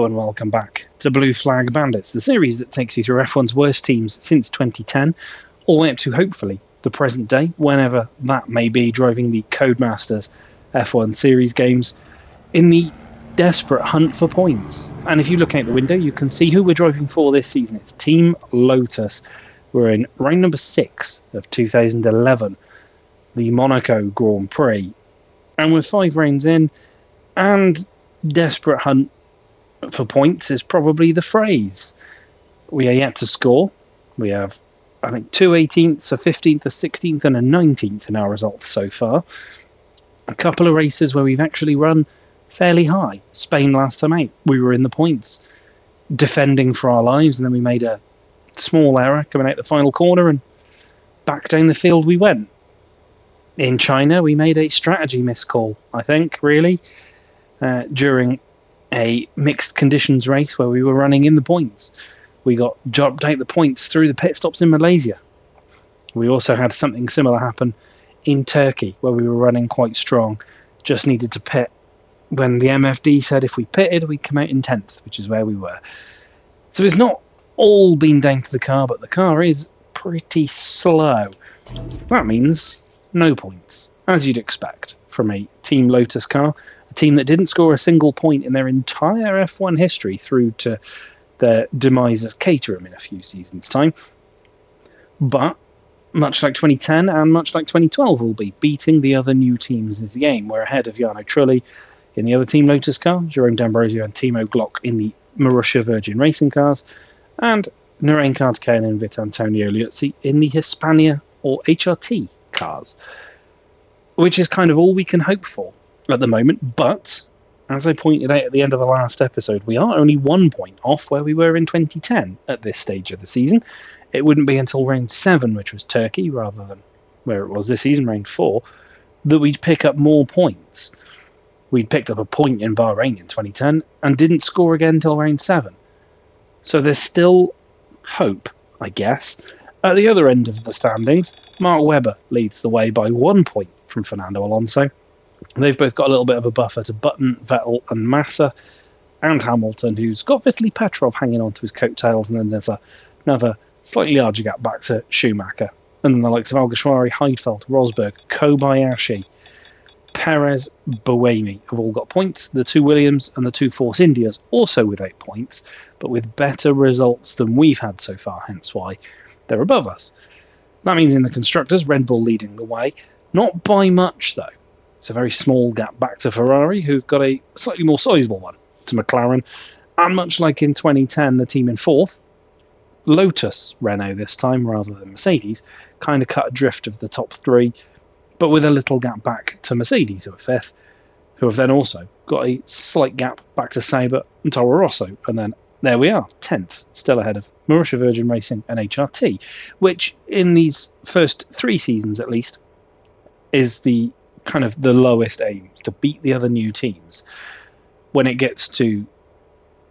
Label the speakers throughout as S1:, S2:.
S1: and welcome back to Blue Flag Bandits, the series that takes you through F1's worst teams since 2010, all the way up to, hopefully, the present day, whenever that may be, driving the Codemasters F1 series games in the desperate hunt for points. And if you look out the window, you can see who we're driving for this season. It's Team Lotus. We're in round number 6 of 2011, the Monaco Grand Prix. And we're 5 rounds in, and desperate hunt for points is probably the phrase. We are yet to score. We have, I think, 2 18ths, a 15th, a 16th, and a 19th in our results so far. A couple of races where we've actually run fairly high. Spain last time out, we were in the points, defending for our lives, and then we made a small error coming out the final corner, and back down the field we went. In China, we made a strategy miscall, I think, really, during a mixed conditions race where we were running in the points. We got dropped out the points through the pit stops in Malaysia. We also had something similar happen in Turkey, where we were running quite strong, just needed to pit when the MFD said if we pitted, we'd come out in 10th, which is where we were. So it's not all been down to the car, but the car is pretty slow. That means no points, as you'd expect from a Team Lotus car, a team that didn't score a single point in their entire F1 history through to their demise as Caterham in a few seasons' time. But much like 2010 and much like 2012 will be, beating the other new teams is the aim. We're ahead of Jarno Trulli in the other Team Lotus car, Jerome D'Ambrosio and Timo Glock in the Marussia Virgin Racing cars, and Narain Kartikeyan and Vit Antonio Liuzzi in the Hispania or HRT cars, which is kind of all we can hope for at the moment. But as I pointed out at the end of the last episode, we are only 1 point off where we were in 2010 at this stage of the season. It wouldn't be until round 7, which was Turkey, rather than where it was this season, round 4, that we'd pick up more points. We'd picked up a point in Bahrain in 2010 and didn't score again until round 7. So there's still hope, I guess. At the other end of the standings, Mark Webber leads the way by 1 point from Fernando Alonso. They've both got a little bit of a buffer to Button, Vettel and Massa, and Hamilton, who's got Vitaly Petrov hanging on to his coattails, and then there's another slightly larger gap back to Schumacher. And then the likes of Alguersuari, Heidfeld, Rosberg, Kobayashi, Perez, Buemi have all got points. The 2 Williams and the 2 Force Indias also without points, but with better results than we've had so far, hence why they're above us. That means in the constructors, Red Bull leading the way, not by much though. It's a very small gap back to Ferrari, who've got a slightly more sizable one to McLaren, and much like in 2010, the team in 4th, Lotus, Renault this time rather than Mercedes, kind of cut adrift of the top 3, but with a little gap back to Mercedes, who are 5th, who have then also got a slight gap back to Sauber and Toro Rosso, and then there we are, 10th, still ahead of Marussia Virgin Racing and HRT, which in these first 3 seasons at least is the kind of the lowest aim, to beat the other new teams. When it gets to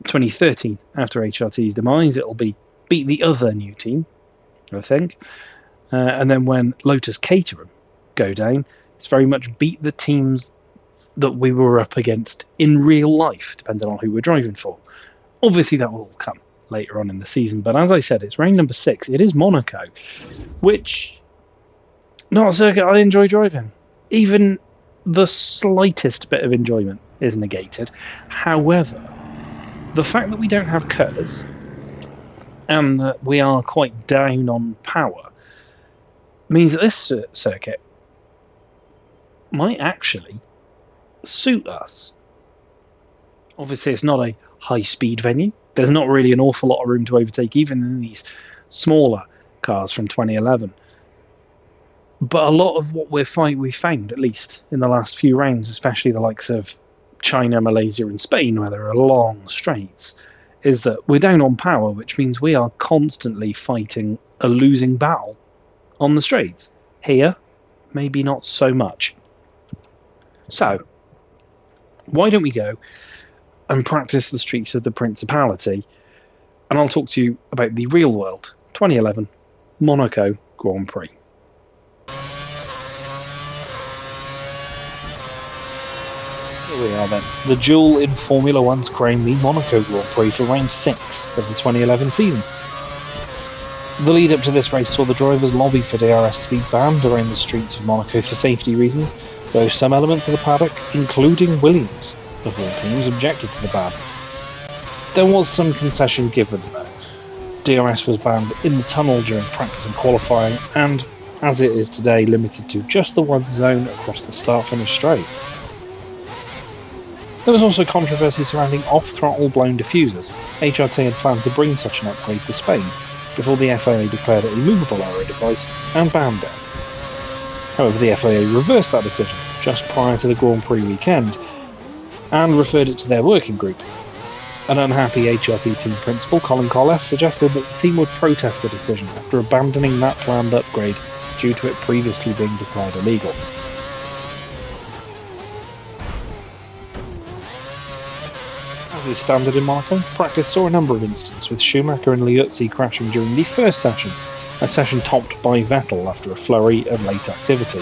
S1: 2013, after HRT's demise, it'll be beat the other new team, I think. And then when Lotus Caterham go down, it's very much beat the teams that we were up against in real life, depending on who we're driving for. Obviously, that will all come later on in the season, but as I said, it's round number 6. It is Monaco, which, not a circuit I enjoy driving. Even the slightest bit of enjoyment is negated. However, the fact that we don't have curves and that we are quite down on power means that this circuit might actually suit us. Obviously, it's not a high-speed venue. There's not really an awful lot of room to overtake, even in these smaller cars from 2011. But a lot of what we've found, at least in the last few rounds, especially the likes of China, Malaysia and Spain, where there are long straights, is that we're down on power, which means we are constantly fighting a losing battle on the straights. Here, maybe not so much. So, why don't we go and practice the streets of the Principality, and I'll talk to you about the real world 2011 Monaco Grand Prix. Here we are then, the duel in Formula One's crown, the Monaco Grand Prix for round 6 of the 2011 season. The lead up to this race saw the drivers lobby for DRS to be banned around the streets of Monaco for safety reasons, though some elements of the paddock, including Williams, of all teams, objected to the ban. There was some concession given though. DRS was banned in the tunnel during practice and qualifying, and, as it is today, limited to just the one zone across the start-finish straight. There was also controversy surrounding off-throttle blown diffusers. HRT had planned to bring such an upgrade to Spain, before the FIA declared it a movable aero device and banned it. However, the FIA reversed that decision just prior to the Grand Prix weekend, and referred it to their working group. An unhappy HRT team principal, Colin Collis, suggested that the team would protest the decision after abandoning that planned upgrade due to it previously being declared illegal. As is standard in Monaco, practice saw a number of incidents, with Schumacher and Liuzzi crashing during the first session, a session topped by Vettel after a flurry of late activity.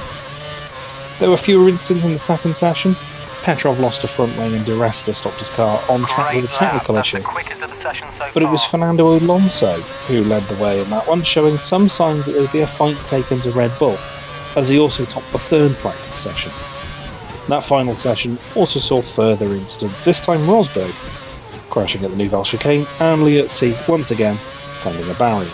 S1: There were fewer incidents in the second session. Petrov lost a front wing and Di Resta stopped his car on track with a technical issue. But it was Fernando Alonso who led the way in that one, showing some signs that there would be a fight taken to Red Bull, as he also topped the third practice session. That final session also saw further incidents, this time Rosberg crashing at the Nouvelle chicane and Liuzzi once again finding a barrier.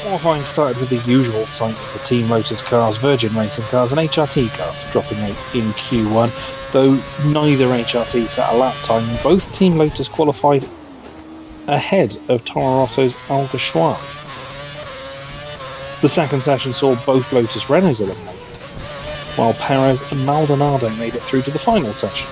S1: Qualifying started with the usual sight of the Team Lotus cars, Virgin Racing cars and HRT cars dropping out in Q1, though neither HRT set a lap time. Both Team Lotus qualified ahead of Toro Rosso's Alguersuari. The second session saw both Lotus Renaults eliminated, while Perez and Maldonado made it through to the final session.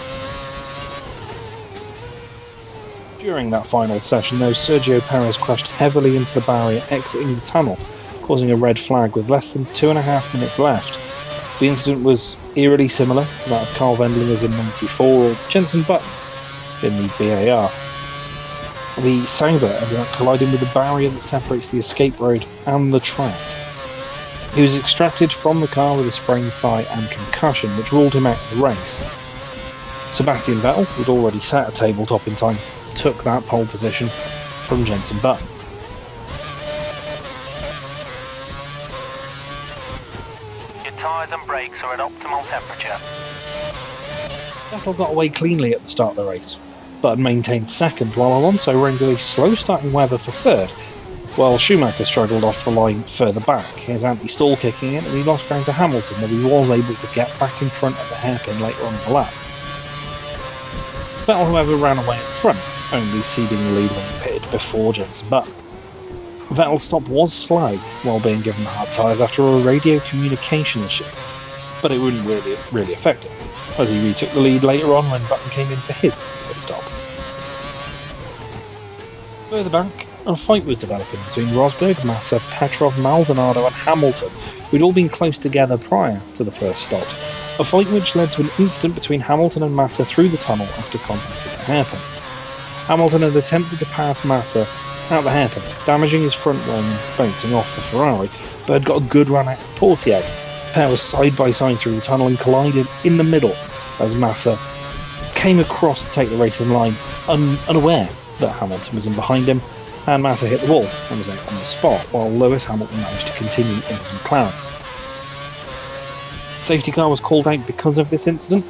S1: During that final session, though, Sergio Perez crashed heavily into the barrier exiting the tunnel, causing a red flag with less than 2.5 minutes left. The incident was eerily similar to that of Carl Wendlinger's in '94 or Jenson Button's in the BAR. The Sauber ended up colliding with the barrier that separates the escape road and the track. He was extracted from the car with a sprained thigh and concussion, which ruled him out of the race. Sebastian Vettel, who'd already set a tabletop in time, took that pole position from Jenson Button.
S2: Your tyres and brakes are at optimal temperature.
S1: Vettel got away cleanly at the start of the race, Button maintained second, while Alonso rendered a slow-starting Webber for third, while Schumacher struggled off the line further back, his anti-stall kicking in, and he lost ground to Hamilton, but he was able to get back in front at the hairpin later on in the lap. Vettel, however, ran away at the front, only ceding the lead when he pitted before Jenson Button. Vettel's stop was slow while being given the hard tyres after a radio communication issue, but it wouldn't really affect him, as he retook the lead later on when Button came in for his pit stop. Further back, a fight was developing between Rosberg, Massa, Petrov, Maldonado and Hamilton, who'd all been close together prior to the first stops, a fight which led to an incident between Hamilton and Massa through the tunnel after contact at the hairpin. Hamilton had attempted to pass Massa out the hairpin, damaging his front wing and bouncing off the Ferrari, but had got a good run out of Portier. The pair was side by side through the tunnel and collided in the middle as Massa came across to take the race in line, unaware that Hamilton was in behind him, and Massa hit the wall and was out on the spot, while Lewis Hamilton managed to continue in his McLaren. Safety car was called out because of this incident,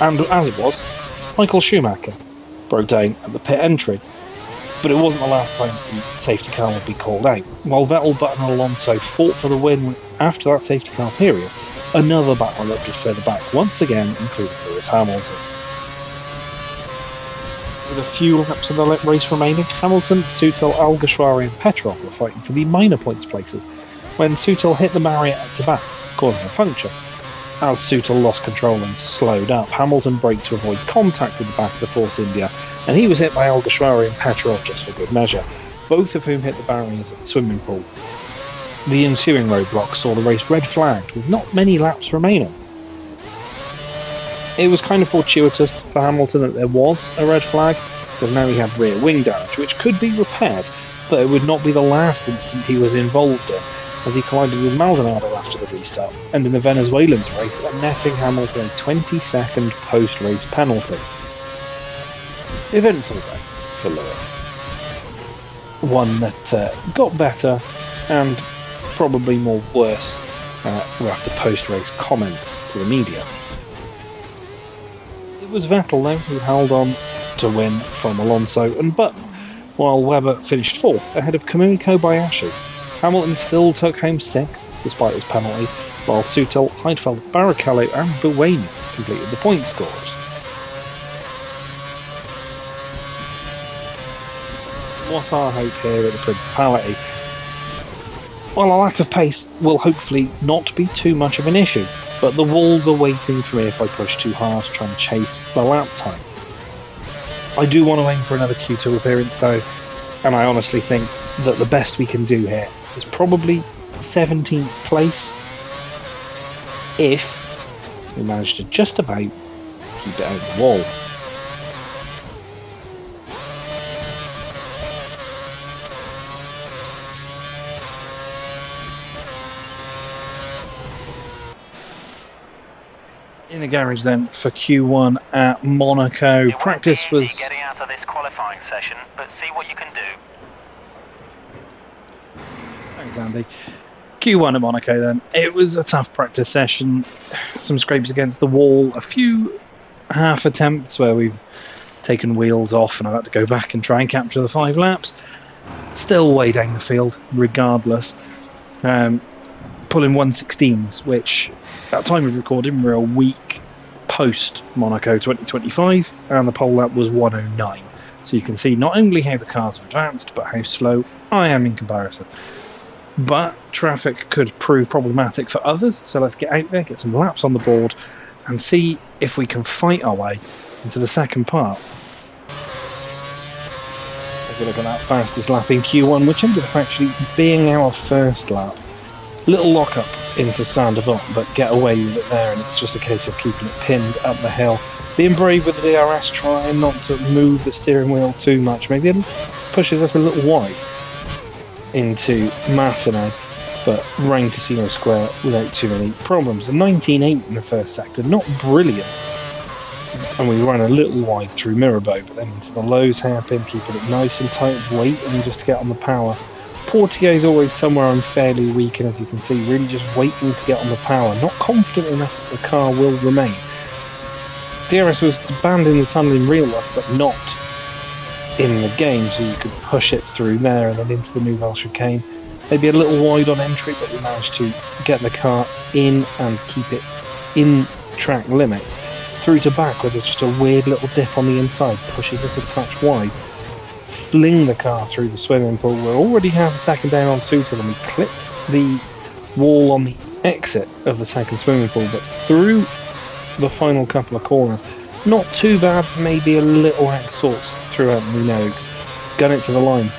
S1: and as it was, Michael Schumacher broke down at the pit entry, but it wasn't the last time the safety car would be called out. While Vettel, Button and Alonso fought for the win after that safety car period, another battle erupted further back, once again including Lewis Hamilton. With a few laps of the race remaining, Hamilton, Sutil, Alguersuari and Petrov were fighting for the minor points places when Sutil hit the barrier at the back, causing a puncture. As Sutil lost control and slowed up, Hamilton braked to avoid contact with the back of the Force India, and he was hit by Alguersuari and Petrov just for good measure, both of whom hit the barriers at the swimming pool. The ensuing roadblock saw the race red flagged, with not many laps remaining. It was kind of fortuitous for Hamilton that there was a red flag, because now he had rear wing damage, which could be repaired, but it would not be the last incident he was involved in, as he collided with Maldonado after the restart, and in the Venezuelans race, netting Hamilton a 20-second post-race penalty. Eventful day for Lewis. One that got better, and probably more worse after post-race comments to the media. It was Vettel, though, who held on to win from Alonso and Button, while Webber finished 4th ahead of Kamui Kobayashi. Hamilton still took home 6th, despite his penalty, while Sutil, Heidfeld, Barrichello and Buemi completed the point scores. What's our hope here at the Principality? Well, a lack of pace will hopefully not be too much of an issue, but the walls are waiting for me if I push too hard to try and chase the lap time. I do want to aim for another Q2 appearance though, and I honestly think that the best we can do here is probably 17th place, if we manage to just about keep it out of the wall. In the garage then for Q1 at Monaco. Practice was
S2: getting out of this qualifying session, but see what you can do.
S1: Thanks, Andy. Q1 at Monaco then. It was a tough practice session. Some scrapes against the wall. A few half attempts where we've taken wheels off and I've had to go back and try and capture the 5 laps. Still way down the field, regardless. Pulling 116s, which at time of recording we're a week post Monaco 2025, and the pole lap was 109. So you can see not only how the cars have advanced, but how slow I am in comparison. But traffic could prove problematic for others, so let's get out there, get some laps on the board, and see if we can fight our way into the second part. We're going to look at that fastest lap in Q1, which ended up actually being our first lap. Little lock up into Saint-Devant, but get away with it there, and it's just a case of keeping it pinned up the hill. Being brave with the DRS, trying not to move the steering wheel too much. Maybe it pushes us a little wide into Massenet, but round Casino Square without too many problems. A 19.8 in the first sector, not brilliant. And we ran a little wide through Mirabeau, but then into the lows hairpin, keeping it nice and tight, waiting just to get on the power. Portier is always somewhere I'm fairly weak, and as you can see, really just waiting to get on the power. Not confident enough that the car will remain. DRS was banned in the tunnel in real life, but not in the game, so you could push it through there and then into the Nouvelle Chicane. Maybe a little wide on entry, but we managed to get the car in and keep it in track limits. Through to back, where there's just a weird little dip on the inside, pushes us a touch wide. Fling the car through the swimming pool. We already have a second down on Sutil, and we clip the wall on the exit of the second swimming pool, but through the final couple of corners, not too bad, maybe a little out of sorts throughout the Nogues. Gun it to the line.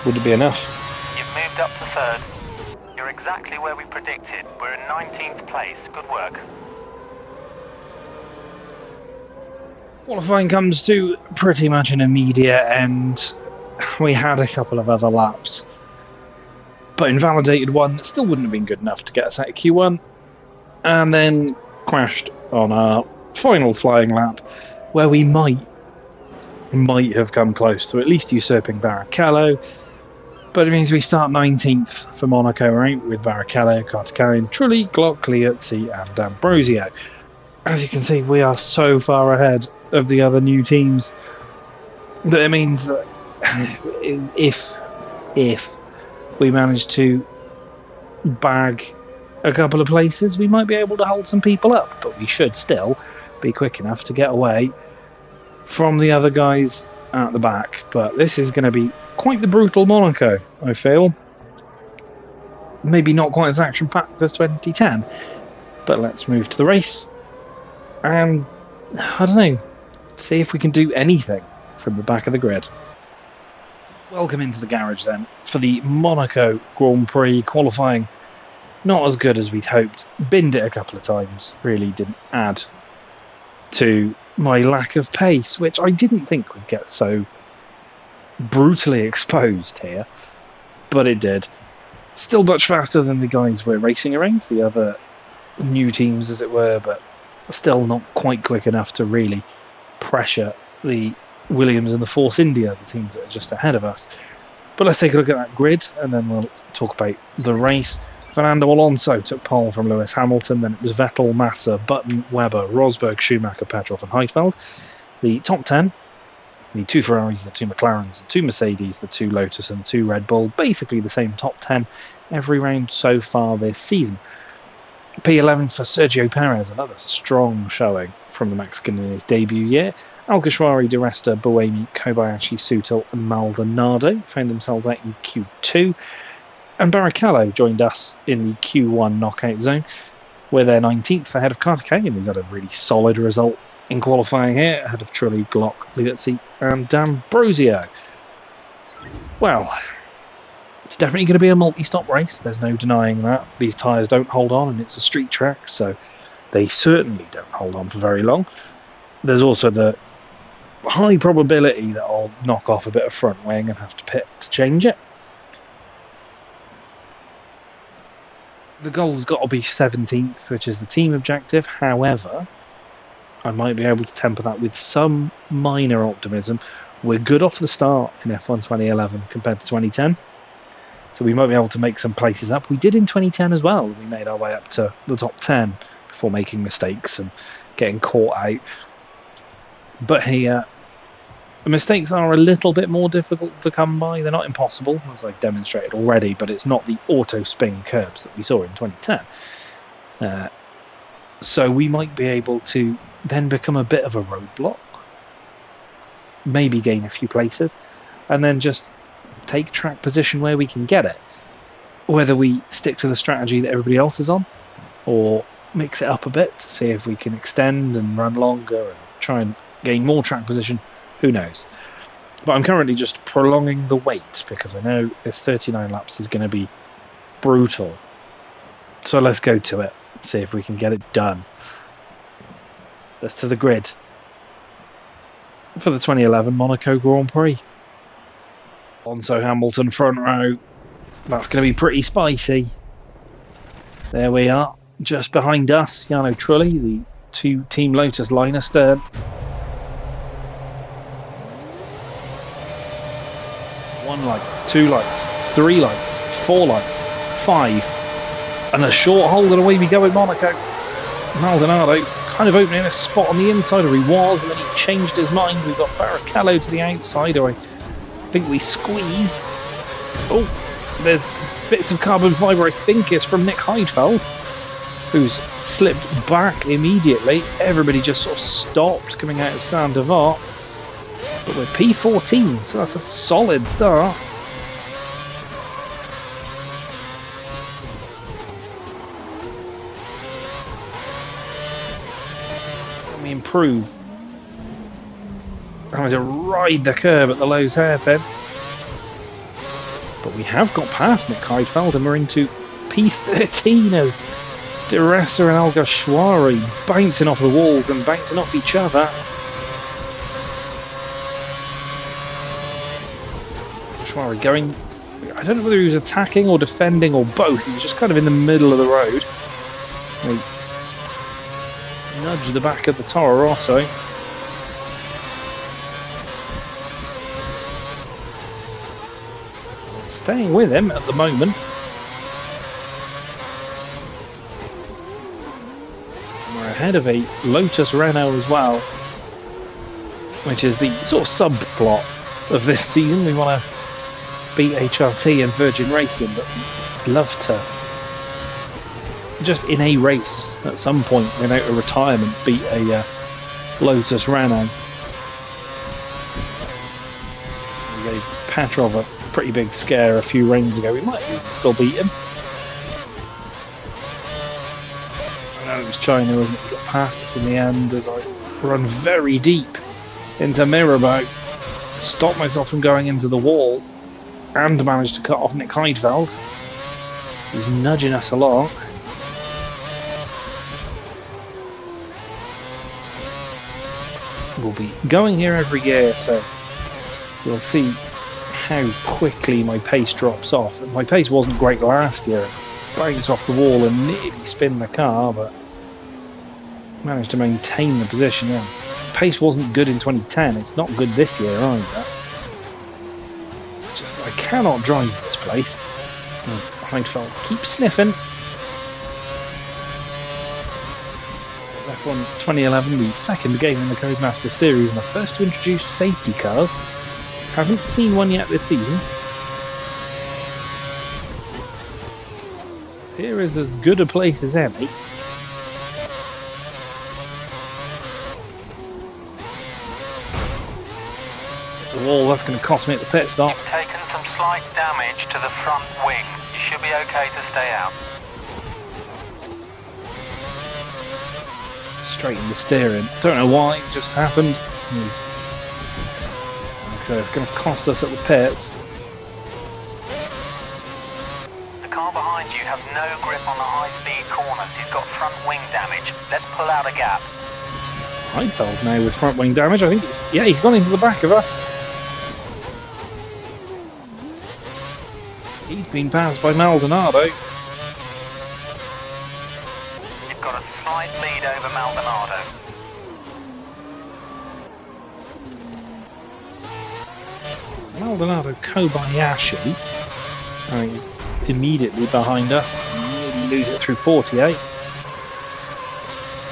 S1: Would it be enough?
S2: You've moved up to 3rd. You're exactly where we predicted. We're in 19th place. Good work.
S1: Qualifying comes to pretty much an immediate end. We had a couple of other laps, but invalidated one that still wouldn't have been good enough to get us out of Q1, and then crashed on our final flying lap, where we might have come close to at least usurping Barrichello, but it means we start 19th for Monaco, right, with Barrichello, Cartacarian, Trulli, Glock, Liuzzi and Ambrosio. As you can see, we are so far ahead of the other new teams that it means that if we manage to bag a couple of places, we might be able to hold some people up, but we should still be quick enough to get away from the other guys at the back. But this is going to be quite the brutal Monaco, I feel. Maybe not quite as action-packed as 2010, but let's move to the race and, I don't know, see if we can do anything from the back of the grid. Welcome into the garage then for the Monaco Grand Prix qualifying. Not as good as we'd hoped. Binned it a couple of times. Really didn't add to my lack of pace, which I didn't think would get so brutally exposed here, but it did. Still much faster than the guys we're racing around, the other new teams as it were, but still not quite quick enough to really pressure the Williams and the Force India, the teams that are just ahead of us. But let's take a look at that grid and then we'll talk about the race. Fernando Alonso took pole from Lewis Hamilton, then it was Vettel, Massa, Button, Webber, Rosberg, Schumacher, Petrov and Heidfeld. The top 10, the 2 Ferraris, the 2 McLarens, the 2 Mercedes, the 2 Lotus and the 2 Red Bull, basically the same top 10 every round so far this season. P11 for Sergio Perez, another strong showing from the Mexican in his debut year. Alguersuari, Di Resta, Buemi, Kobayashi, Sutil and Maldonado found themselves out in Q2. And Barrichello joined us in the Q1 knockout zone, where they're 19th ahead of Cartacane. He's had a really solid result in qualifying here, ahead of Trulli, Glock, Liuzzi and D'Ambrosio. Well, it's definitely going to be a multi-stop race, there's no denying that. These tyres don't hold on and it's a street track, so they certainly don't hold on for very long. There's also the high probability that I'll knock off a bit of front wing and have to pit to change it. The goal's got to be 17th, which is the team objective. However, I might be able to temper that with some minor optimism. We're good off the start in F1 2011 compared to 2010. So we might be able to make some places up. We did in 2010 as well. We made our way up to the top 10 before making mistakes and getting caught out. But here, the mistakes are a little bit more difficult to come by. They're not impossible, as I've demonstrated already, but it's not the auto-spin curbs that we saw in 2010. So we might be able to then become a bit of a roadblock, maybe gain a few places, and then just take track position where we can get it. Whether we stick to the strategy that everybody else is on, or mix it up a bit to see if we can extend and run longer and try and gain more track position, who knows. But I'm currently just prolonging the wait because I know this 39 laps is going to be brutal. So let's go to it, see if we can get it done. Let's to the grid for the 2011 Monaco Grand Prix. Alonso Hamilton front row. That's going to be pretty spicy. There we are. Just behind us, Jarno Trulli, the 2 Team Lotus line astern. 1 light, 2 lights, 3 lights, 4 lights, 5. And a short hold and away we go in Monaco. Maldonado kind of opening a spot on the inside, or he was, and then he changed his mind. We've got Barrichello to the outside, or I think we squeezed. Oh, there's bits of carbon fibre, I think it's from Nick Heidfeld, who's slipped back immediately. Everybody just sort of stopped coming out of Saint-Devat. But we're P14, so that's a solid start. Can we improve? Having to ride the curb at the Lowe's hairpin. But we have got past Nick Heidfeld and we're into P13 as Di Resta and Alguersuari bouncing off the walls and bouncing off each other. Alguersuari going, I don't know whether he was attacking or defending or both. He was just kind of in the middle of the road. He nudged the back of the Toro Rosso. Staying with him at the moment. We're ahead of a Lotus Renault as well, which is the sort of subplot of this season. We want to beat HRT and Virgin Racing, but we'd love to just in a race at some point without a retirement beat a Lotus Renault. We gave Petrov a pretty big scare a few rounds ago. We might still beat him. I know it was China who got past us in the end as I run very deep into Mirabeau. Stopped myself from going into the wall and managed to cut off Nick Heidfeld. He's nudging us along. will be going here every year, so we'll see how quickly my pace drops off. My pace wasn't great last year. Bounced off the wall and nearly spin the car, but managed to maintain the position. Yeah. Pace wasn't good in 2010. It's not good this year either. Just I cannot drive this place. As Heidfeld keeps sniffing. F1 2011, the second game in the Codemaster series, and the first to introduce safety cars. Haven't seen one yet this season. Here is as good a place as any. The wall, that's going to cost me at the pit stop.
S2: You've taken some slight damage to the front wing. You should be okay to stay out.
S1: Straighten the steering. Don't know why, it just happened. So it's going to cost us at the pits.
S2: The car behind you has no grip on the high-speed corners. He's got front wing damage. Let's pull out a gap.
S1: Heidfeld now with front wing damage. I think it's, yeah, he's gone into the back of us. He's been passed by Maldonado.
S2: You've got a slight lead over Maldonado.
S1: Maldonado Kobayashi immediately behind us. Nearly lose it through 48.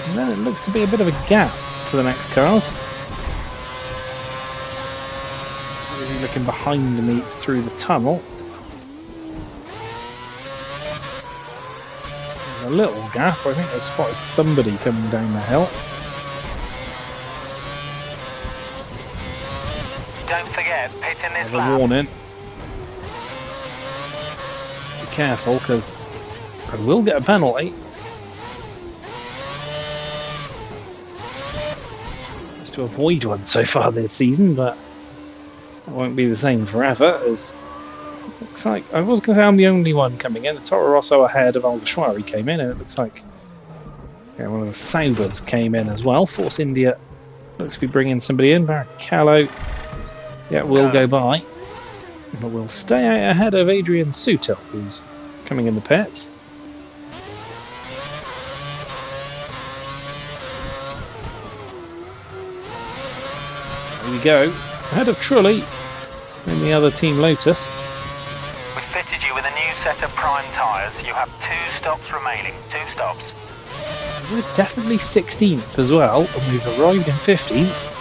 S1: And then it looks to be a bit of a gap to the next cars. Really looking behind me through the tunnel. There's a little gap. I think I spotted somebody coming down the hill.
S2: Don't forget, pit in this
S1: There's a
S2: lap.
S1: warning. Be careful, because I will get a penalty. Just to avoid one so far this season, but it won't be the same forever. As looks like I was going to say I'm the only one coming in. The Toro Rosso ahead of Alguersuari came in, and it looks like one of the Saubers came in as well. Force India looks to be bringing somebody in. Barrichello. Yeah, we'll go by, but we'll stay out ahead of Adrian Sutil, who's coming in the pits. There we go, ahead of Trulli and the other Team Lotus.
S2: We've fitted you with a new set of prime tyres. You have 2 stops remaining. 2 stops.
S1: We're definitely 16th as well, and we've arrived in 15th.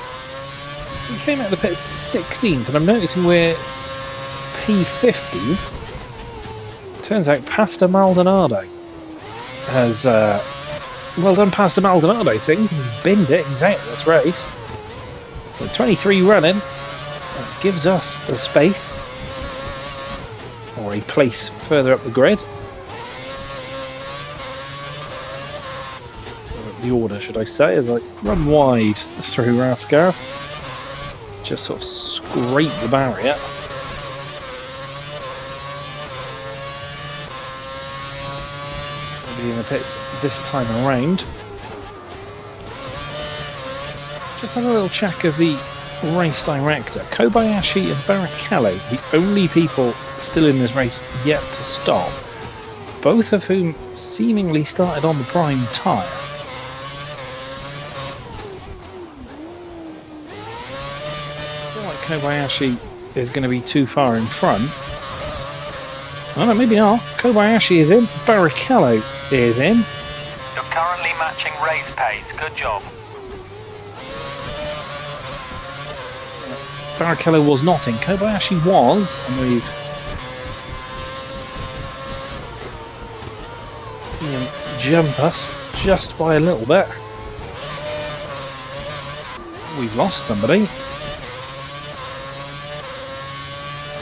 S1: We came out of the pit 16th, and I'm noticing we're P50. Turns out Pastor Maldonado has, well done Pastor Maldonado things, and he's binned it, he's out of this race. So 23 running, that gives us a space, or a place further up the grid. The order, should I say, as I run wide through Rascars. Just sort of scrape the barrier. We'll be in the pits this time around. Just have a little check of the race director. Kobayashi and Barrichello, the only people still in this race yet to stop. Both of whom seemingly started on the prime tyre. Kobayashi is going to be too far in front. Oh no, maybe not. Kobayashi is in. Barrichello is in.
S2: You're currently matching race pace. Good job.
S1: Barrichello was not in. Kobayashi was, and we've seen him jump us just by a little bit. We've lost somebody.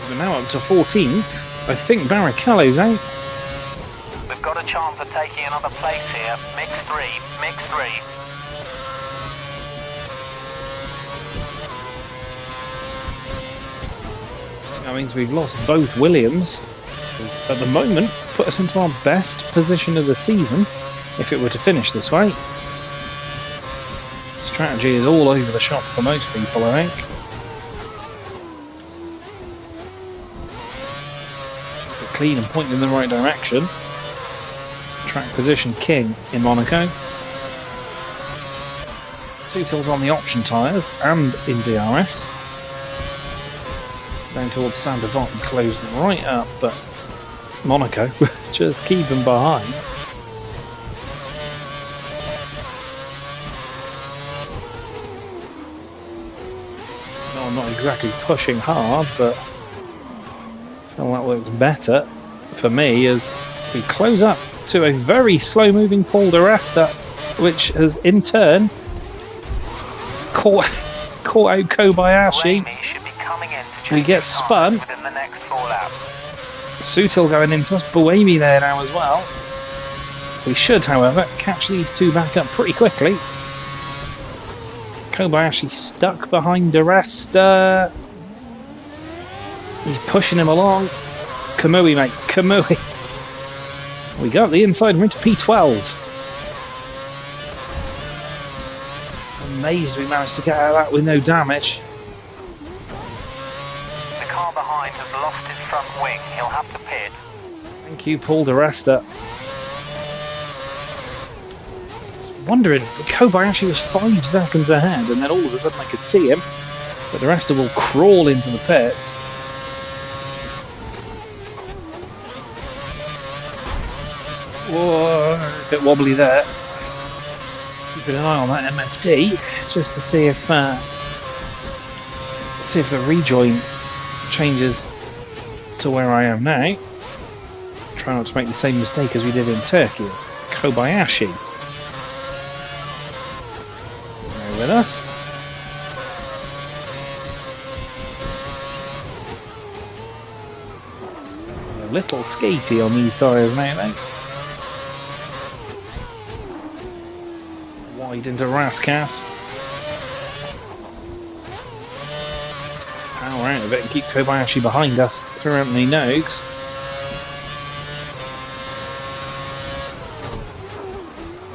S1: We're now up to 14th. I think Barrichello's out.
S2: We've got a chance of taking another place here. Mix 3, mix 3.
S1: That means we've lost both Williams. At the moment, put us into our best position of the season if it were to finish this way. Let's Strategy is all over the shop for most people, I think. But clean and pointing in the right direction. Track position king in Monaco. Sutil's on the option tyres and in DRS. Down towards Saint-Devant and closed right up, but Monaco just keeping behind. No, I'm not exactly pushing hard, but I feel that works better for me as we close up to a very slow-moving Paul di Resta, which has in turn caught out Kobayashi. He gets spun.
S2: Within the next 4 laps.
S1: Sutil going into us, Buemi there now as well. We should, however, catch these two back up pretty quickly. Kobayashi stuck behind di Resta. He's pushing him along. Kamui, mate, Kamui. We got the inside, we're into P12. Amazed we managed to get out of that with no damage.
S2: The car behind has lost his front wing. He'll have to pit.
S1: Thank you, Paul di Resta. Wondering, Kobayashi was 5 seconds ahead, and then all of a sudden I could see him. But di Resta will crawl into the pits. Whoa, a bit wobbly there. Keeping an eye on that MFD just to see if the rejoin changes to where I am now. Try not to make the same mistake as we did in Turkey. As Kobayashi there with us. A little skatey on these tyres now, though. Wide into Raskas. Power out of it and keep Kobayashi behind us throughout the nose.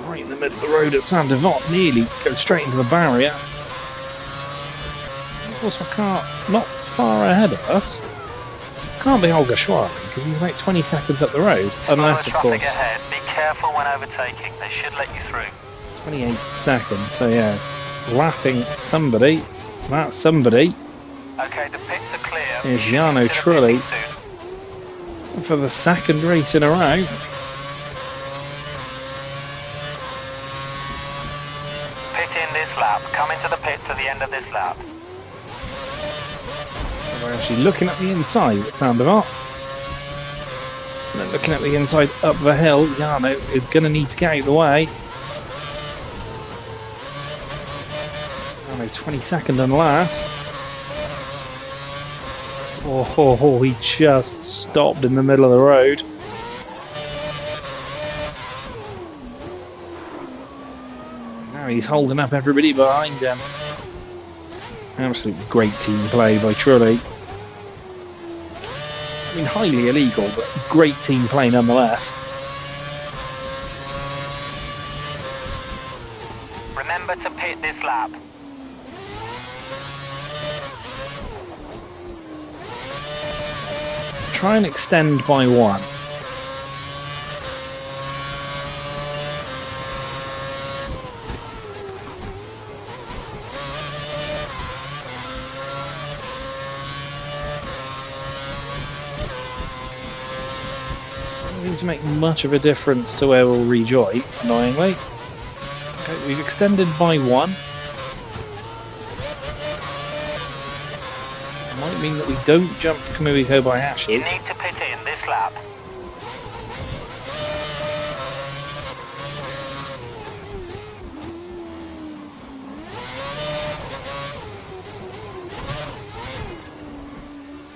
S1: Right in the middle of the road at Saint-Devant, nearly goes straight into the barrier. Of course, my car not far ahead of us. Can't be Olga Schwab because he's about 20 seconds up the road, unless of course.
S2: Ahead. Be careful when overtaking. They should let you through.
S1: 28 seconds, so yes, lapping somebody. That somebody
S2: okay, the pits are clear.
S1: is Jarno Trulli for the second race in a row.
S2: Pit in this lap. Come into the pits at the end of this lap.
S1: We're actually looking at the inside at Saint-Devant. And then looking at the inside up the hill, Jarno is going to need to get out of the way. 22nd and last. Oh, he just stopped in the middle of the road. Now he's holding up everybody behind him. Absolutely great team play by Trulli. I mean, highly illegal, but great team play nonetheless.
S2: Remember to pit this lap.
S1: Try and extend by 1. Doesn't seem to make much of a difference to where we'll rejoin, annoyingly. Okay, we've extended by 1. Might mean that we don't jump Kamui Kobayashi.
S2: You need to pit in this lap.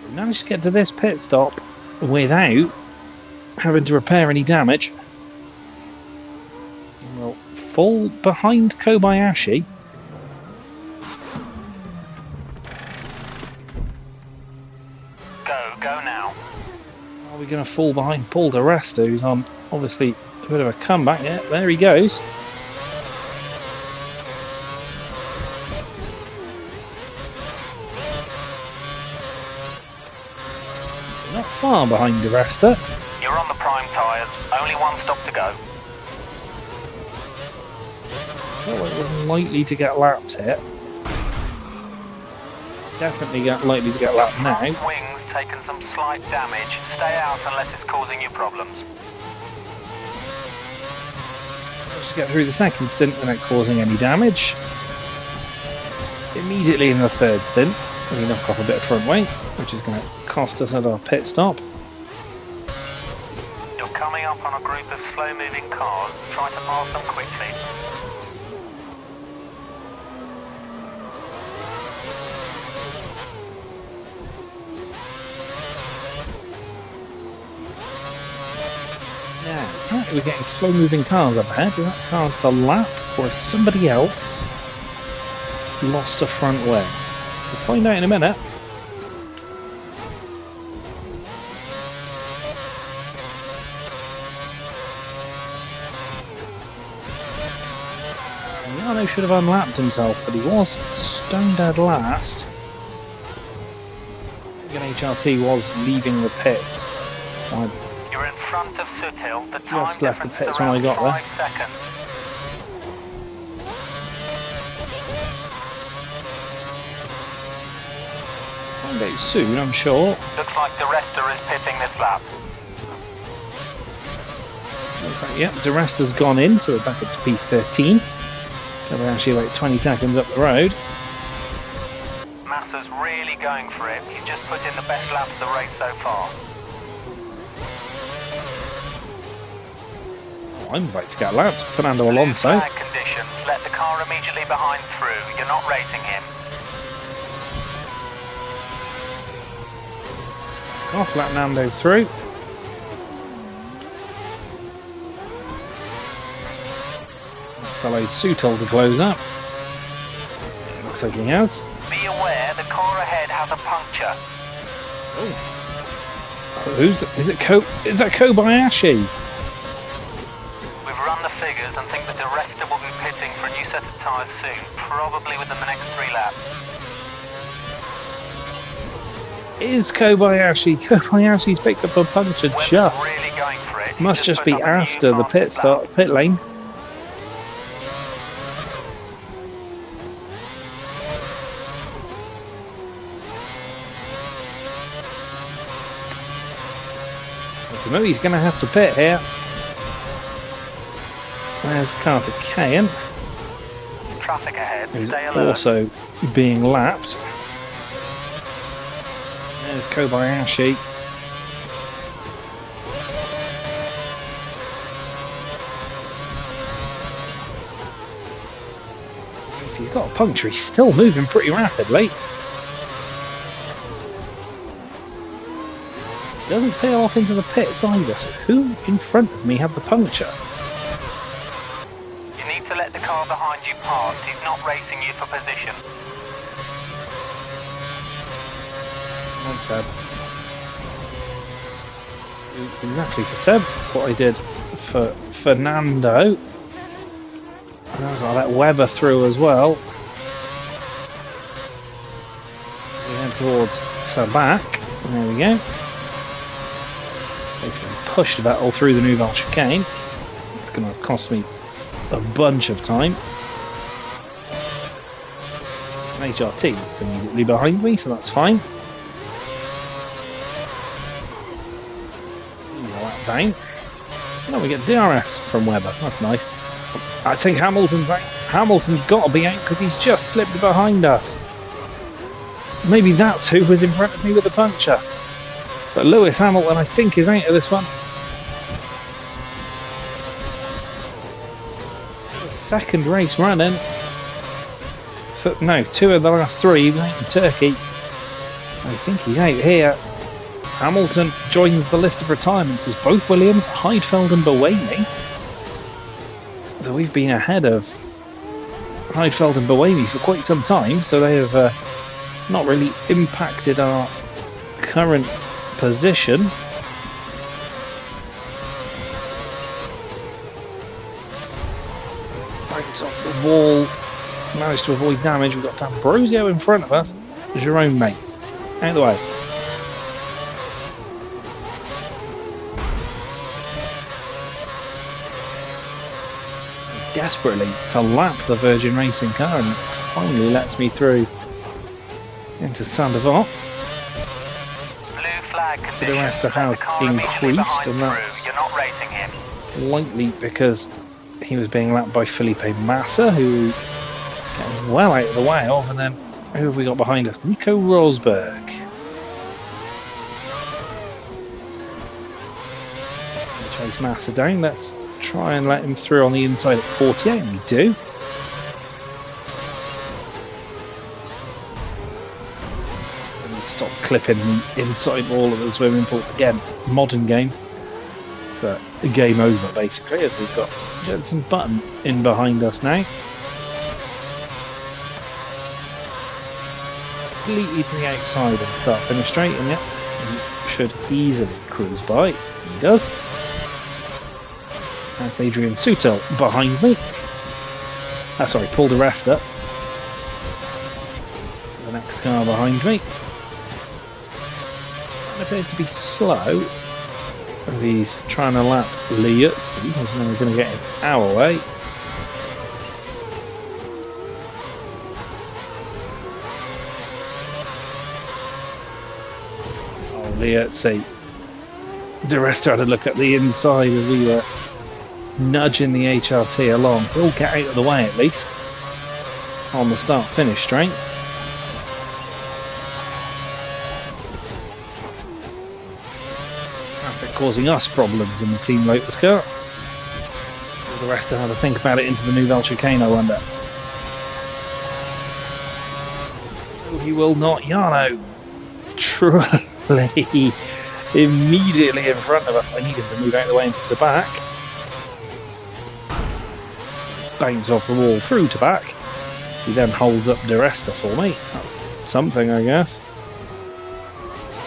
S1: We managed to get to this pit stop without having to repair any damage. We'll fall behind Kobayashi.
S2: Go now.
S1: Are we going to fall behind Paul di Resta, who's on obviously a bit of a comeback? Yeah, there he goes. Not far behind DeResta.
S2: You're on the prime tyres. Only one stop to go.
S1: Felt like we're likely to get lapped here. Definitely likely to get lapped now.
S2: Front wing's taken some slight damage. Stay out unless it's causing you problems.
S1: Just get through the second stint without causing any damage. Immediately in the third stint, we knock off a bit of front wing, which is going to cost us at our pit stop.
S2: You're coming up on a group of slow-moving cars. Try to pass them quickly.
S1: Yeah, we're getting slow-moving cars up ahead. Is that cars to lap, or is somebody else lost a front wing? We'll find out in a minute. Yano should have unlapped himself, but he was stone dead last. An HRT was leaving the pits.
S2: You're in front of Sutil. The time
S1: Just left the
S2: difference is
S1: pits when I
S2: around
S1: got
S2: 5
S1: there.
S2: seconds.
S1: Find out soon, I'm sure.
S2: Looks like the rester is pitting this lap.
S1: Looks like, yep, DeResta's gone in, so we're back up to P13. We're actually like 20 seconds up the road.
S2: Massa's really going for it. He's just put in the best lap of the race so far.
S1: Oh, I'm about to get lapped. Fernando
S2: Blue
S1: Alonso.
S2: flag conditions. Let the car immediately behind through. You're not racing him.
S1: Off, let Nando through. Follow Sutil to close up. Looks like he has.
S2: Be aware, the car ahead has a puncture.
S1: Oh. Is that Kobayashi?
S2: We've run the figures and think that the rester will be pitting for a new set of tyres soon, probably within the next 3 laps.
S1: Is Kobayashi? Kobayashi's picked up a puncture.
S2: Webb's
S1: Just
S2: really going for it. He's
S1: must just
S2: put
S1: be
S2: up a new
S1: after the
S2: fastest lap.
S1: pit lane. No, he's going to have to pit here. There's Carter Kayan.
S2: Traffic ahead.
S1: He's
S2: Stay alert.
S1: also being lapped. There's Kobayashi. If he's got a puncture, he's still moving pretty rapidly. Doesn't peel off into the pits either, so who in front of me had the puncture?
S2: You need to let the car behind you pass. He's not racing you for position.
S1: And Seb. Exactly for Seb, what I did for Fernando. And I'll let Webber through as well. We head towards Sabac. There we go. Basically pushed Vettel through the Nouvelle chicane. It's going to cost me a bunch of time. An HRT is immediately behind me, so that's fine. That down. No, we get DRS from Webber. That's nice. I think Hamilton's out. Hamilton's got to be out because he's just slipped behind us. Maybe that's who was in front of me with the puncture. But Lewis Hamilton, I think, is out of this one. The second race running. No, 2 of the last 3. He was out in Turkey. I think he's out here. Hamilton joins the list of retirements as both Williams, Heidfeld and Buemi. So we've been ahead of Heidfeld and Buemi for quite some time, so they have not really impacted our current position. Bounce off the wall, managed to avoid damage. We've got D'Ambrosio in front of us, Jerome mate, out of the way. desperately to lap the Virgin Racing car, and it finally lets me through into Sandoval.
S2: Blue flag conditions.
S1: The rest has increased, and that's
S2: You're not racing him.
S1: likely because he was being lapped by Felipe Massa, who getting well out of the way of, and then who have we got behind us? Nico Rosberg. Chase Massa down. Let's try and let him through on the inside at 48, and we do. And we stop clipping the inside wall of the swimming pool. Again, modern game. But game over basically, as we've got Jenson Button in behind us now. Completely to the outside of the start finish straight, and yet he should easily cruise by. He does. That's Adrian Sutil behind me. Sorry, Paul di Resta. The next car behind me. It appears to be slow as he's trying to lap Liuzzi, who's now going to get in our way. Oh, Liuzzi. Di Resta had a look at the inside as we were nudging the HRT along. He'll get out of the way at least on the start finish straight. Traffic causing us problems in the Team Lotus car. The rest have to think about it into the Nouvelle Chicane, I wonder. Oh, he will not. Jarno truly immediately in front of us. I need him to move out of the way into the back. Bounce off the wall through to back. He then holds up Di Resta for me. That's something, I guess.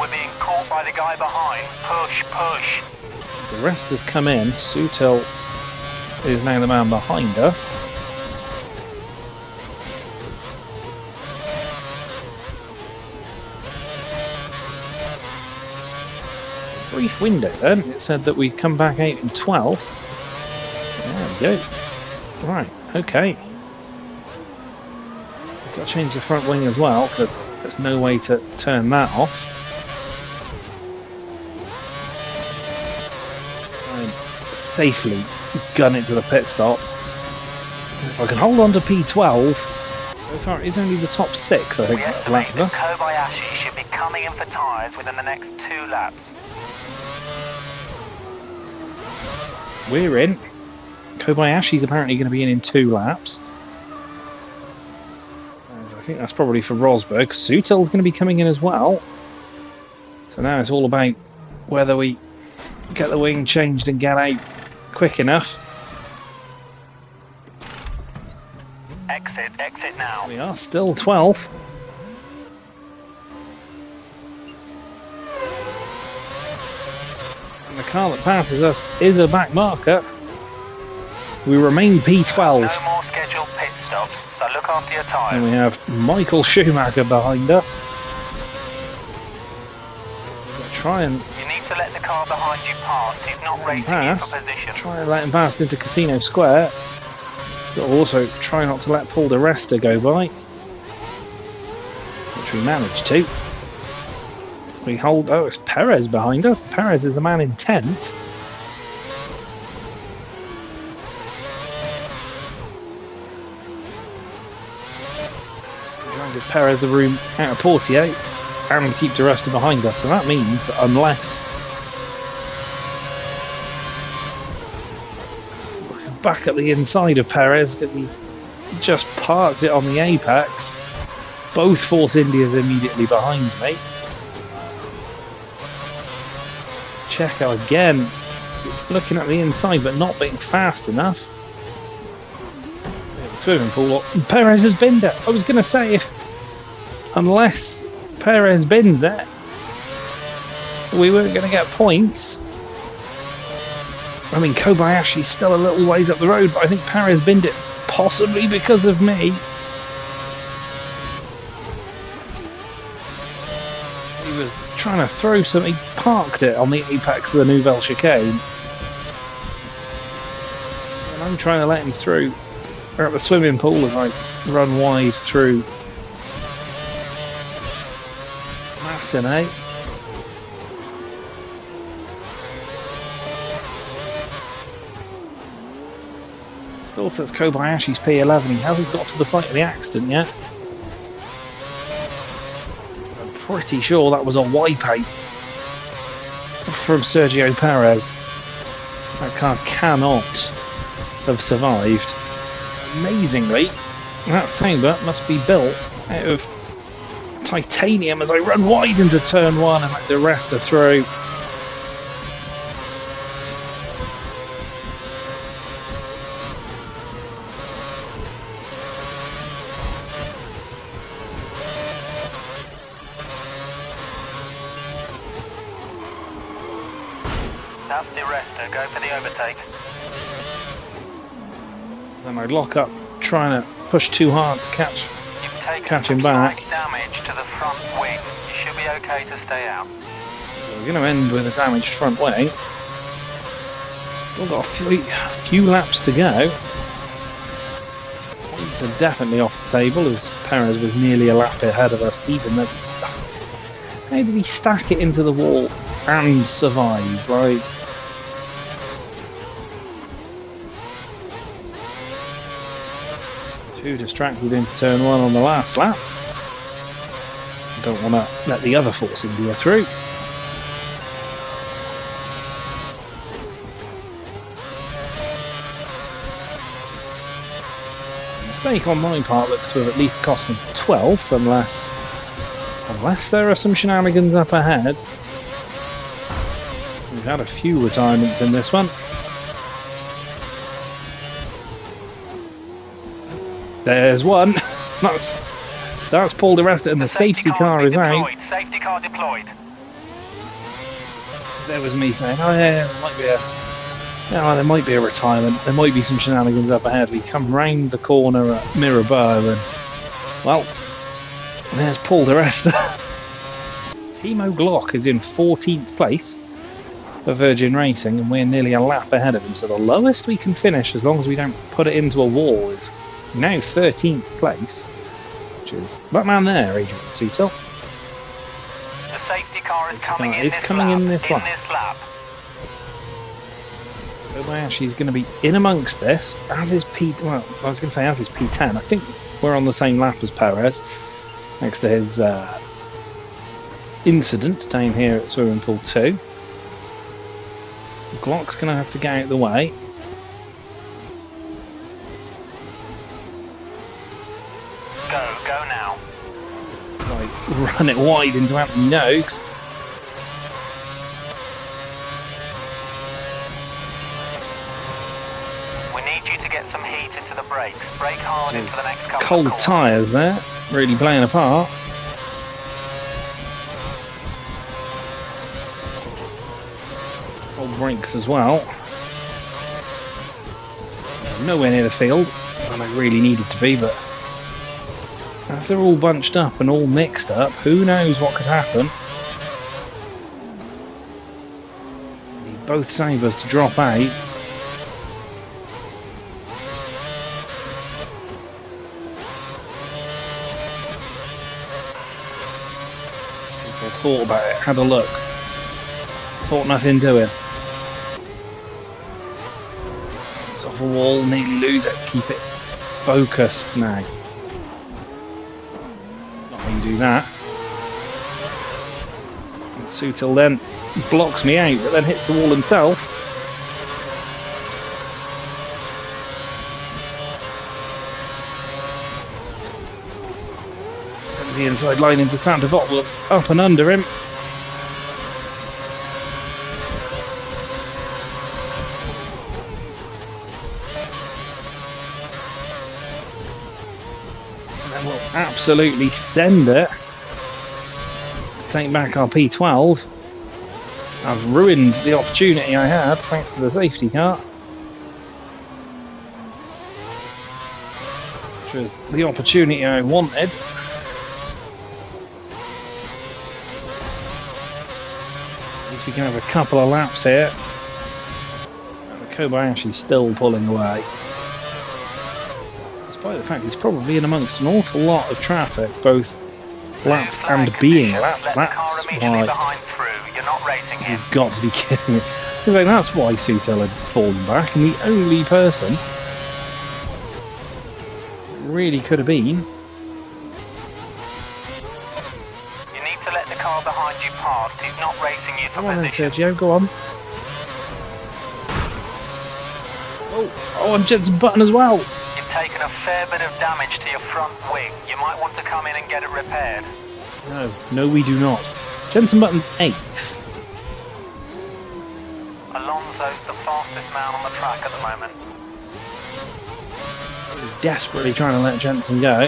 S2: We're being caught by the guy behind. Push, push.
S1: Di Resta's come in. Sutil is now the man behind us. Brief window then. It said that we'd come back out in 12th. There we go. Right, okay. We've got to change the front wing as well, because there's no way to turn that off. And safely gun it to the pit stop. If I can hold on to P12, so far it's only the top 6, I think.
S2: We estimate that Kobayashi should be coming in for tyres within the next 2 laps.
S1: We're in. Kobayashi's apparently going to be in 2 laps. I think that's probably for Rosberg. Sutil's going to be coming in as well. So now it's all about whether we get the wing changed and get out quick enough.
S2: Exit now.
S1: We are still 12th. And the car that passes us is a back marker. We remain P12.
S2: No more scheduled pit stops, so look after your tyres.
S1: And we have Michael Schumacher behind us. We'll try and
S2: you need to let the car behind you pass. He's not racing you for position.
S1: Try and let him pass into Casino Square. But also try not to let Paul di Resta go by. Which we managed to. We hold... Oh, it's Perez behind us. Perez is the man in 10th. Give Perez the room out of Portier and keep Di Resta behind us, so that means that unless back at the inside of Perez, because he's just parked it on the apex, both Force Indias immediately behind me. Checo again looking at the inside but not being fast enough. Swimming pool. Perez has binned it. I was going to say, if unless Perez bins it, we weren't going to get points. I mean, Kobayashi's still a little ways up the road, but I think Perez binned it, possibly because of me. He was trying to throw something, he parked it on the apex of the Nouvelle Chicane. And I'm trying to let him through. We're at the swimming pool as I run wide through Massenet. Still says Kobayashi's P11. He hasn't got to the site of the accident yet. I'm pretty sure that was a wipeout from Sergio Perez. That car cannot have survived. Amazingly, that Sauber must be built out of titanium as I run wide into turn 1 and let the rest are through.
S2: That's the rester. Go for the overtake.
S1: Then I lock up, trying to push too hard to catch him back.
S2: Slight damage to the front wing. You should be okay to stay out.
S1: So we're going to end with a damaged front wing. Still got a few laps to go. Points are definitely off the table as Perez was nearly a lap ahead of us, even though. How did he stack it into the wall and survive? Like. Too distracted into turn 1 on the last lap. Don't want to let the other Force India through. A mistake on my part looks to have at least cost me 12th, unless there are some shenanigans up ahead. We've had a few retirements in this one. There's one. That's Paul di Resta, and the safety car is out.
S2: Safety car deployed.
S1: There was me saying, "Oh yeah, there might be a retirement. There might be some shenanigans up ahead." We come round the corner at Mirabeau, and well, there's Paul di Resta. Timo Glock is in 14th place for Virgin Racing, and we're nearly a lap ahead of him. So the lowest we can finish, as long as we don't put it into a wall, is now 13th place, which is that man there, Adrian Sutil.
S2: The safety car is coming in this lap.
S1: Kobayashi's going to be in amongst this, as is Well, I was going to say as is P10. I think we're on the same lap as Perez, next to his incident down here at Swimming Pool 2. Glock's going to have to get out of the way.
S2: Go now.
S1: Like, run it wide into Anthony Noakes.
S2: We need you to get some heat into the brakes. Brake hard into the next couple
S1: cold
S2: of corners.
S1: tyres there, really playing a part. Cold brakes as well. Nowhere near the field, and I really needed to be, but as they're all bunched up and all mixed up, who knows what could happen. Need both Sabres to drop out. I thought about it, had a look. Thought nothing doing. It's off a wall, nearly lose it. Keep it focused now. You do that. And Sutil then blocks me out, but then hits the wall himself. Comes the inside line into Santa Votwell, up and under him. Absolutely send it. Take back our P12. I've ruined the opportunity I had thanks to the safety car, which was the opportunity I wanted. At least we can have a couple of laps here. And the Kobayashi still pulling away. Despite the fact he's probably in amongst an awful lot of traffic, both lapped and being lapped. That's why
S2: You're not racing him.
S1: you've got to be kidding me. Like, that's why Sutil had fallen back, and the only person really could have been.
S2: You need to let the car behind you past. He's not racing you for
S1: Come on then,
S2: position.
S1: Sergio, go on. Oh, and Jensen Button as well.
S2: You've taken a fair bit of damage to your front wing. You might want to come in and get it repaired.
S1: No, we do not. Jensen Button's 8th.
S2: Alonso's the fastest man on the track at the moment.
S1: Desperately trying to let Jensen go.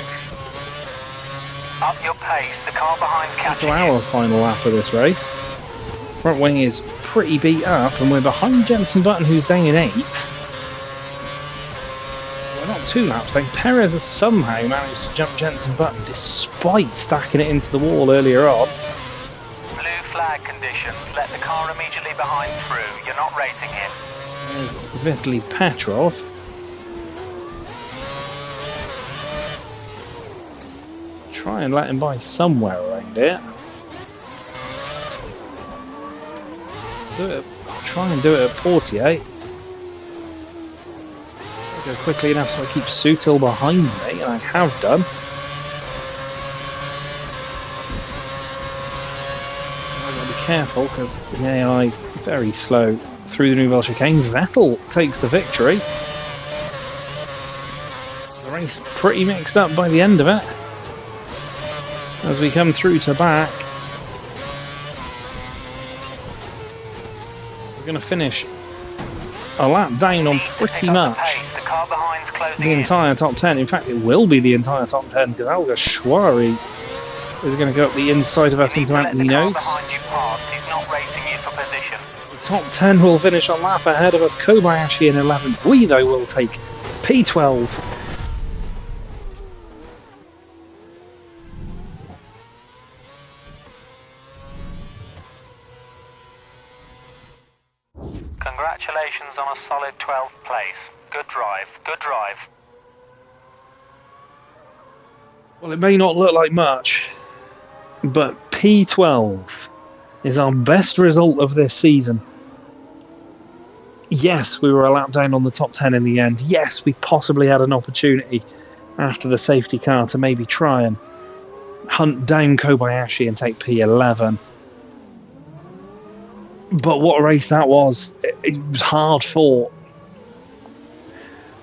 S2: Up your pace. The car behind's
S1: To
S2: catching
S1: our
S2: you.
S1: final lap of this race. Front wing is pretty beat up, and we're behind Jensen Button, who's down in 8th. We're not 2 laps, then Perez has somehow managed to jump Jensen Button despite stacking it into the wall earlier on.
S2: Blue flag conditions. Let the car immediately behind through. You're not racing him.
S1: There's Vitaly Petrov. Try and let him by somewhere around here. Try and do it at Portier. Go quickly enough so I keep Sutil behind me, and I have done. I've got to be careful because the AI very slow through the Nouvelle Chicane. Vettel takes the victory. The race pretty mixed up by the end of it. As we come through to back, we're going to finish a lap down on pretty much the entire top 10. In fact, it will be the entire top 10 because Alguersuari is going to go up the inside of us into Anthony Notes. The top 10 will finish a lap ahead of us. Kobayashi in 11th. We, though, will take P12.
S2: Congratulations on a solid 12th place. Good drive, good drive.
S1: Well, it may not look like much, but P12 is our best result of this season. Yes, we were a lap down on the top 10 in the end. Yes, we possibly had an opportunity after the safety car to maybe try and hunt down Kobayashi and take P11. But what a race that was. It was hard fought.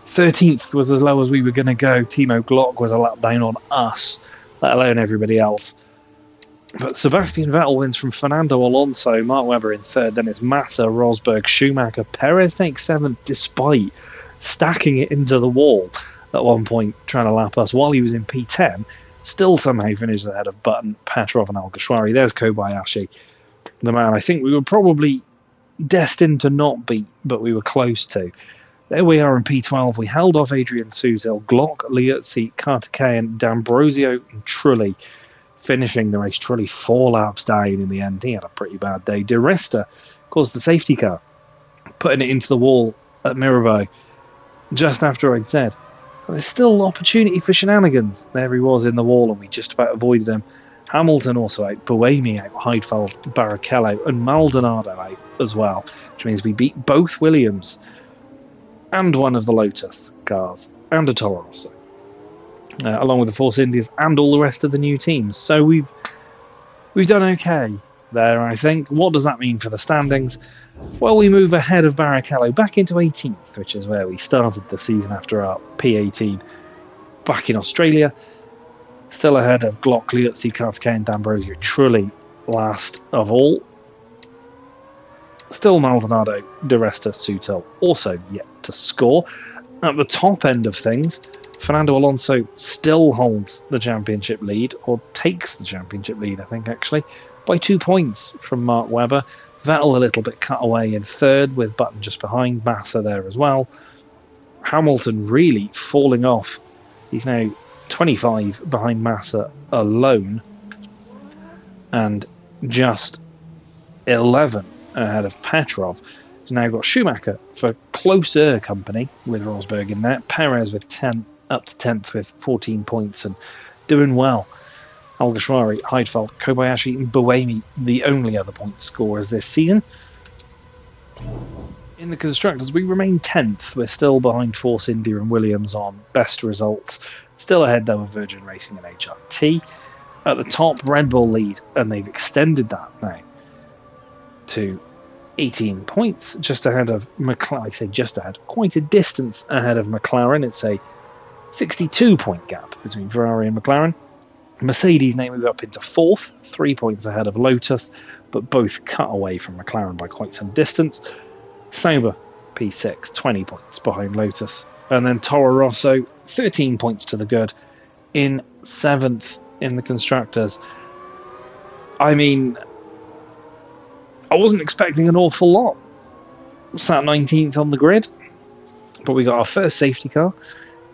S1: 13th was as low as we were going to go. Timo Glock was a lap down on us, let alone everybody else. But Sebastian Vettel wins from Fernando Alonso, Mark Webber in 3rd, then it's Massa, Rosberg, Schumacher. Perez takes 7th despite stacking it into the wall at one point, trying to lap us while he was in P10. Still somehow finishes ahead of Button, Petrov and Alguersuari. There's Kobayashi, the man I think we were probably destined to not beat, but we were close to. There we are in P12. We held off Adrian Sutil, Glock, Liuzzi, Cartakayan, D'Ambrosio and Trulli, finishing the race. Trulli 4 laps down in the end. He had a pretty bad day. Di Resta caused the safety car, putting it into the wall at Mirabeau just after I'd said, there's still opportunity for shenanigans. There he was in the wall and we just about avoided him. Hamilton also out, Buemi out, Heidfeld, Barrichello and Maldonado out as well, which means we beat both Williams and one of the Lotus cars and a Toro Rosso, along with the Force Indias and all the rest of the new teams. So we've done okay there, I think. What does that mean for the standings? Well, we move ahead of Barrichello back into 18th, which is where we started the season after our P18 back in Australia. Still ahead of Glock, Liuzzi, Cartakayan and D'Ambrosio. Trulli last of all. Still Maldonado, Di Resta, Sutil also yet to score. At the top end of things, Fernando Alonso still holds the championship lead, or takes the championship lead, I think, actually, by 2 points from Mark Webber. Vettel a little bit cut away in 3rd, with Button just behind, Massa there as well. Hamilton really falling off. He's now 25 behind Massa alone, and just 11 ahead of Petrov. So now we've got Schumacher for closer company with Rosberg in there. Perez with 10, up to 10th with 14 points and doing well. Alguersuari, Heidfeld, Kobayashi and Buemi, the only other point scorers this season. In the Constructors, we remain 10th. We're still behind Force India and Williams on best results. Still ahead, though, of Virgin Racing and HRT. At the top, Red Bull lead, and they've extended that now to 18 points, just ahead of McLaren. I say just ahead, quite a distance ahead of McLaren. It's a 62-point gap between Ferrari and McLaren. Mercedes now move up into 4th, 3 points ahead of Lotus, but both cut away from McLaren by quite some distance. Sauber, P6, 20 points behind Lotus. And then Toro Rosso, 13 points to the good, in 7th in the Constructors. I mean, I wasn't expecting an awful lot. Sat 19th on the grid, but we got our first safety car.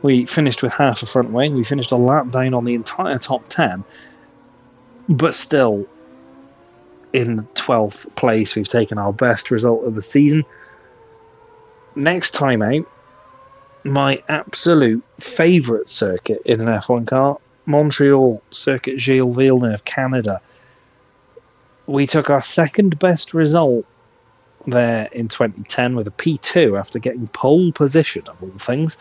S1: We finished with half a front wing. We finished a lap down on the entire top 10, but still in 12th place. We've taken our best result of the season. Next time out, my absolute favourite circuit in an F1 car, Montreal, Circuit Gilles Villeneuve, Canada. We took our second best result there in 2010 with a P2 after getting pole position, of all things.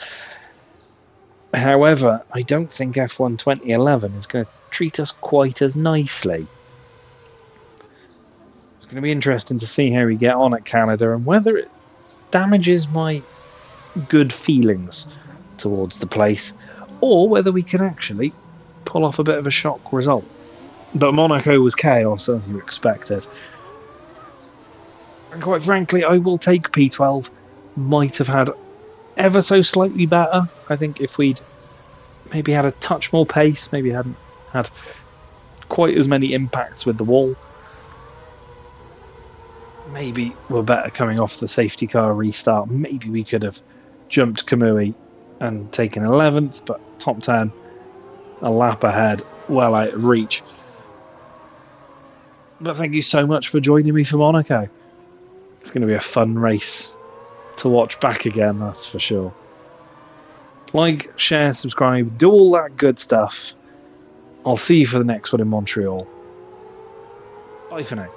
S1: However, I don't think F1 2011 is going to treat us quite as nicely. It's going to be interesting to see how we get on at Canada and whether it damages my good feelings towards the place, or whether we can actually pull off a bit of a shock result. But Monaco was chaos, as you expected. And quite frankly, I will take P12. Might have had ever so slightly better. I think if we'd maybe had a touch more pace, maybe hadn't had quite as many impacts with the wall, maybe we're better coming off the safety car restart. Maybe we could have jumped Kamui and taken 11th, but top 10, a lap ahead, well out of reach. But thank you so much for joining me for Monaco. It's going to be a fun race to watch back again, that's for sure. Like, share, subscribe, do all that good stuff. I'll see you for the next one in Montreal. Bye for now.